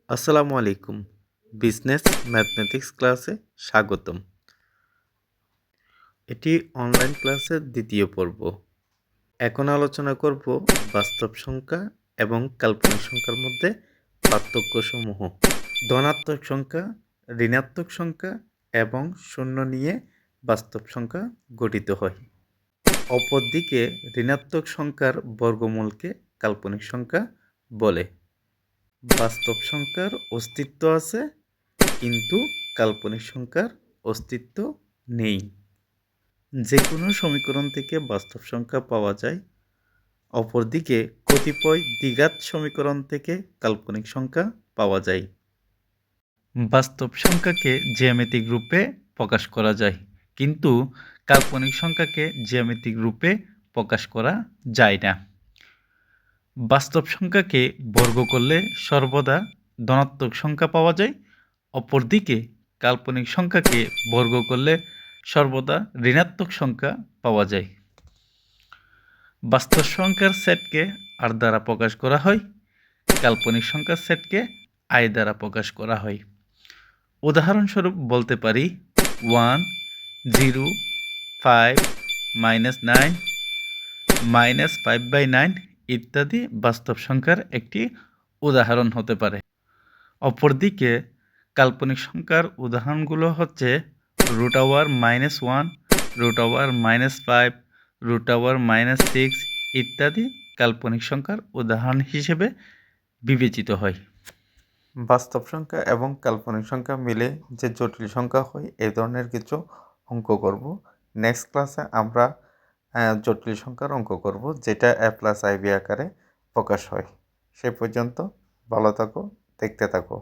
আসসালামু আলাইকুম। Business mathematics ক্লাসে স্বাগতম। এটি অনলাইন ক্লাসের দ্বিতীয় পর্ব। এখন আলোচনা করব বাস্তব সংখ্যা এবং কাল্পনিক সংখ্যার মধ্যে পার্থক্যসমূহ। ধনাত্মক সংখ্যা, ঋণাত্মক সংখ্যা এবং শূন্য নিয়ে বাস্তব সংখ্যা গঠিত হয়। অপরদিকে ঋণাত্মক সংখ্যার বর্গমূলকে কাল্পনিক সংখ্যা বলে। বাস্তব সংখ্যার অস্তিত্ব আছে, কিন্তু কাল্পনিক সংখ্যার অস্তিত্ব নেই। যে কোনো সমীকরণ থেকে বাস্তব সংখ্যা পাওয়া যায়। অপরদিকে কতিপয় দ্বিঘাত সমীকরণ থেকে কাল্পনিক সংখ্যা পাওয়া যায়। বাস্তব সংখ্যাকে জ্যামিতিক রূপে প্রকাশ করা যায়, কিন্তু কাল্পনিক সংখ্যাকে জ্যামিতিক রূপে প্রকাশ করা যায় না। বাস্তব সংখ্যাকে বর্গ করলে সর্বদা ধনাত্মক সংখ্যা পাওয়া যায়। অপরদিকে কাল্পনিক সংখ্যাকে বর্গ করলে সর্বদা ঋণাত্মক সংখ্যা পাওয়া যায়। বাস্তব সংখ্যার সেটকে আর দ্বারা প্রকাশ করা হয়, কাল্পনিক সংখ্যার সেটকে আই দ্বারা প্রকাশ করা হয়। উদাহরণস্বরূপ বলতে পারি 1, 0, 5, -9, -5/9 ইত্যাদি বাস্তব সংখ্যার একটি উদাহরণ হতে পারে। অপরদিকে কাল্পনিক সংখ্যার উদাহরণগুলো হচ্ছে √1 √5 √6 ইত্যাদি কাল্পনিক সংখ্যার উদাহরণ হিসেবে বিবেচিত হয়। বাস্তব সংখ্যা এবং কাল্পনিক সংখ্যা মিলে যে জটিল সংখ্যা হয় এই ধরনের কিছু অঙ্ক করব। নেক্সট ক্লাসে আমরা জটিল সংখ্যার অঙ্ক করব, যেটা a+ib আকারে প্রকাশ হয়। সে পর্যন্ত ভালো থাকো, দেখতে থাকো।